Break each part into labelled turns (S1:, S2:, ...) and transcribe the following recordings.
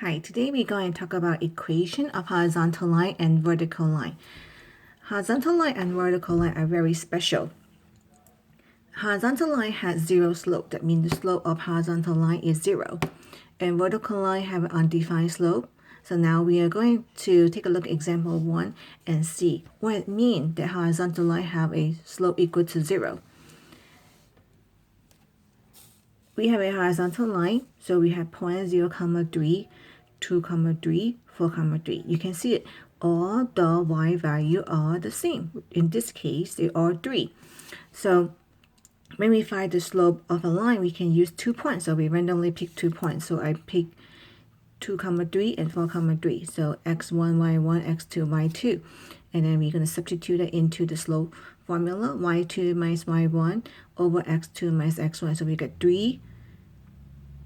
S1: Hi, today we're going to talk about equation of horizontal line and vertical line. Horizontal line and vertical line are very special. Horizontal line has zero slope. That means the slope of horizontal line is zero. And vertical line have an undefined slope. So now we are going to take a look at example 1 and see what it means that horizontal line have a slope equal to 0. We have a horizontal line, so we have point 0, 3, 2, 3, 4, 3. You can see it. All the y value are the same. In this case, they are 3. So when we find the slope of a line, we can use 2 points. So we randomly pick 2 points. So I pick 2, 3 and 4, 3. So x1, y1, x2, y2. And then we're going to substitute it into the slope formula. y2 minus y1 over x2 minus x1. So we get 3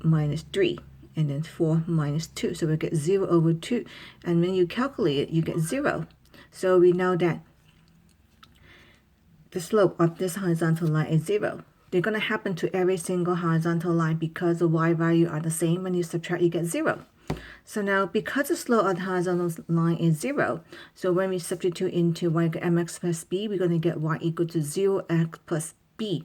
S1: minus 3. And then 4 minus 2. So we get 0 over 2. And when you calculate it, you get 0. So we know that the slope of this horizontal line is 0. They're going to happen to every single horizontal line because the y value are the same. When you subtract, you get 0. So now, because the slope of the horizontal line is 0, so when we substitute into y equal mx plus b, we're going to get y equal to 0x plus b.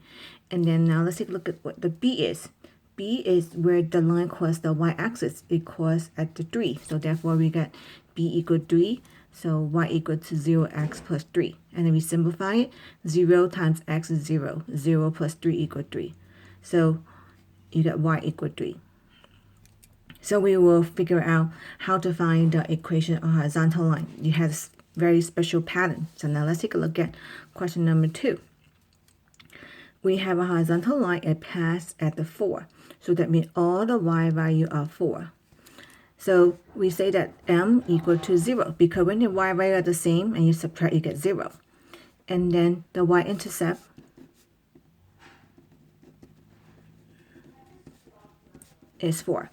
S1: And then now let's take a look at what the b is. B is where the line crosses the y-axis. It crosses at the 3. So therefore, we get b equal 3. So y equal to 0x plus 3. And then we simplify it. 0 times x is 0. 0 plus 3 equal 3. So you get y equal 3. So we will figure out how to find the equation of horizontal line. It has a very special pattern. So now let's take a look at question number 2. We have a horizontal line. It passes at the 4. So that means all the y value are 4. So we say that m equal to 0 because when the y value are the same and you subtract, you get 0. And then the y-intercept is 4.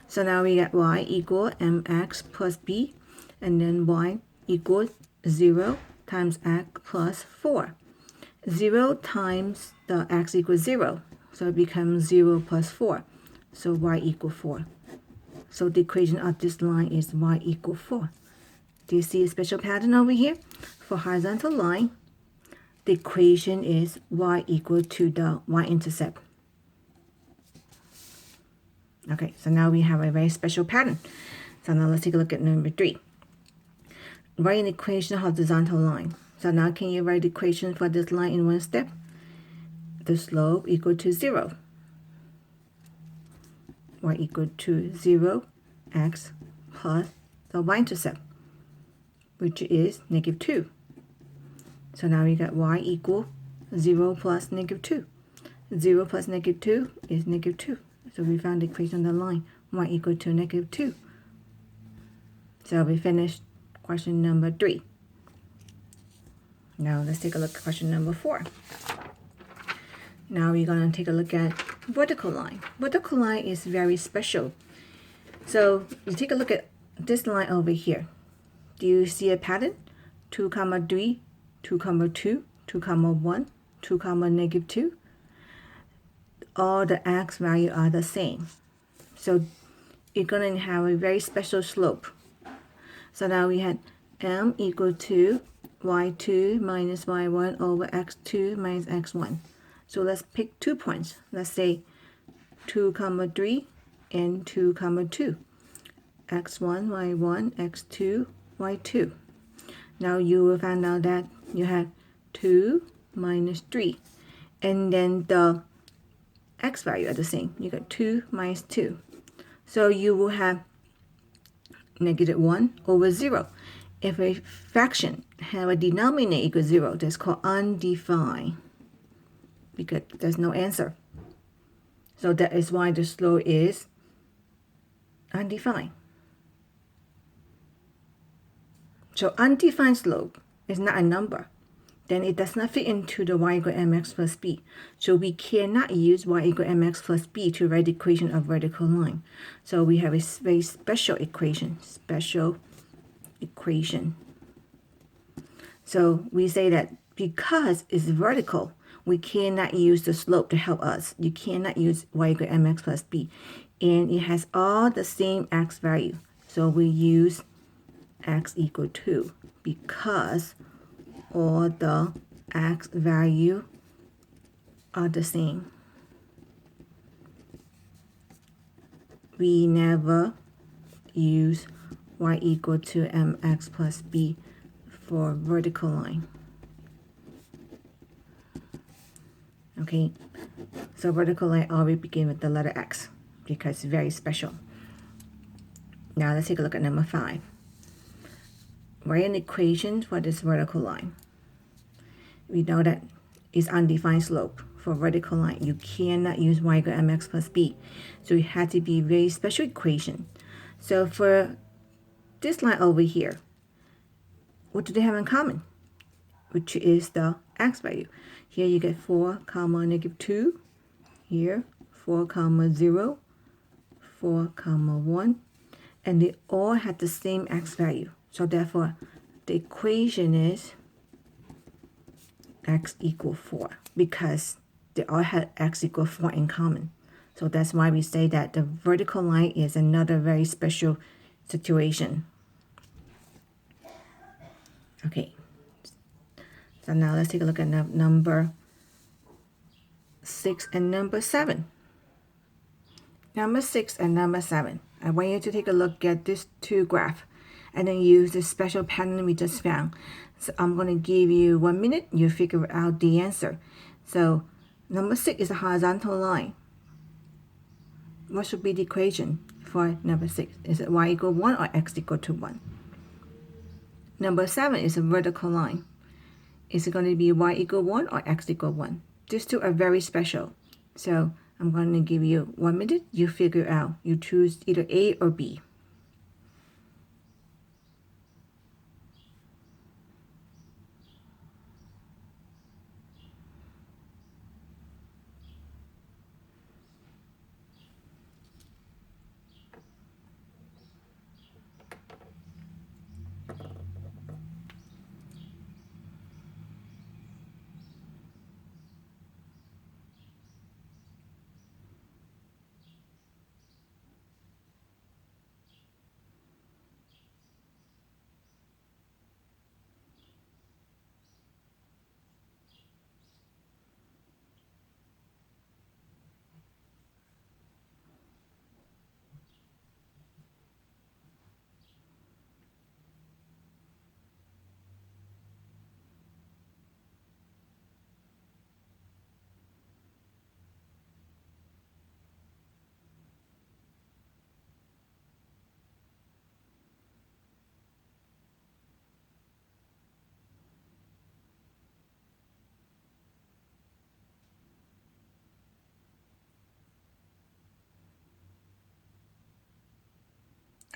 S1: So now we get y equal mx plus b, and then y equals 0 times x plus 4. 0 times the x equals 0. So it becomes 0 plus 4. So y equals 4. So the equation of this line is y equals 4. Do you see a special pattern over here? For horizontal line, the equation is y equal to the y-intercept. Okay, so now we have a very special pattern. So now let's take a look at number 3. Write an equation of horizontal line. So now can you write the equation for this line in one step? The slope equal to 0. Y equal to 0 x plus the y-intercept, which is negative 2. So now we got y equal 0 plus negative 2. 0 plus negative 2 is negative 2. So we found the equation of the line y equal to negative 2. So we finished question number 3. Now let's take a look at question number 4. Now we're going to take a look at vertical line. Vertical line is very special. So you take a look at this line over here. Do you see a pattern? 2, 3, 2, 2, 2, 1, 2, negative 2. All the x value are the same. So you're going to have a very special slope. So now we had m equal to y2 minus y1 over x2 minus x1. So let's pick 2 points. Let's say 2, 3 and 2, 2. x1, y1, x2, y2. Now you will find out that you have 2 minus 3. And then the x value are the same. You got 2 minus 2. So you will have negative 1 over 0. If a fraction have a denominator equal 0, that's called undefined, because there's no answer. So that is why the slope is undefined. So undefined slope is not a number. Then it does not fit into the y equal mx plus b. So we cannot use y equal mx plus b to write the equation of vertical line. So we have a very special equation. So we say that because it's vertical, we cannot use the slope to help us. You cannot use y equal mx plus b. and it has all the same x value. So we use x equal 2 because all the x value are the same. We never use y equal to mx plus b for vertical line. Okay, so vertical line always begin with the letter x because it's very special. Now let's take a look at number 5. Write an equation for this vertical line. We know that it's undefined slope. For vertical line, you cannot use y equal mx plus b. So it had to be a very special equation. So for this line over here, what do they have in common? Which is the x value. Here you get 4 comma negative 2. Here 4 comma 0, 4 comma 1. And they all have the same x value. So therefore the equation is x equal 4 because they all have x equal 4 in common. So that's why we say that the vertical line is another very special situation. Okay, so now let's take a look at number 6 and number 7. Number 6 and number 7. I want you to take a look at these two graphs and then use the special pattern we just found. So I'm going to give you 1 minute. You figure out the answer. So number 6 is a horizontal line. What should be the equation for number 6? Is it y equal 1 or x equal to 1? Number 7 is a vertical line. Is it going to be y equal 1 or x equal 1? These two are very special. So I'm going to give you 1 minute. You figure out. You choose either A or B.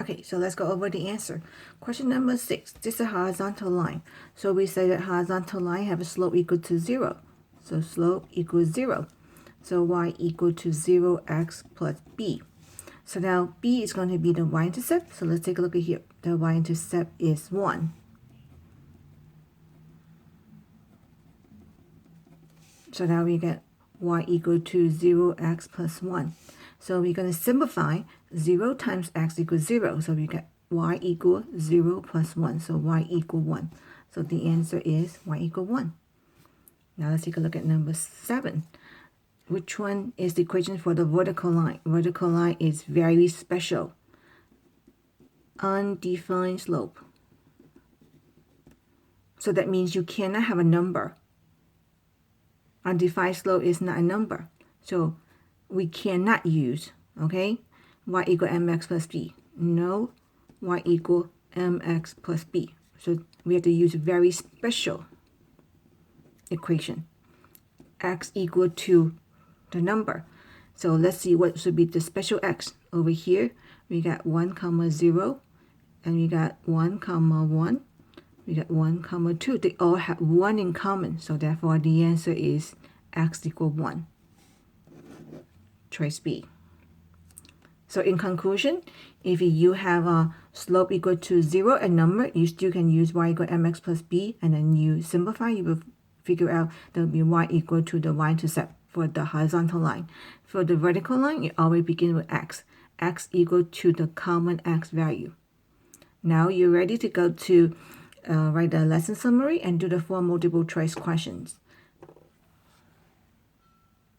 S1: Okay, so let's go over the answer. Question number 6. This is a horizontal line. So we say that horizontal line have a slope equal to 0. So slope equals 0. So y equal to 0x plus b. So now b is going to be the y-intercept. So let's take a look at here. The y-intercept is 1. So now we get y equal to 0x plus 1. So we're going to simplify 0 times x equals 0. So we get y equal 0 plus 1. So y equal 1. So the answer is y equal 1. Now let's take a look at number 7. Which one is the equation for the vertical line? Vertical line is very special. Undefined slope. So that means you cannot have a number. Undefined slope is not a number. So we cannot use, okay, y equal mx plus b. No, y equal mx plus b. So we have to use a very special equation. X equal to the number. So let's see what should be the special x. Over here, we got 1 comma 0, and we got 1 comma 1. We got 1 comma 2. They all have 1 in common. So therefore the answer is x equal 1. Choice B. So in conclusion, if you have a slope equal to 0 and number, you still can use y equal mx plus b, and then you simplify, you will figure out that will be y equal to the y-intercept for the horizontal line. For the vertical line, you always begin with x. x equal to the common x value. Now you're ready to go to write the lesson summary and do the 4 multiple choice questions.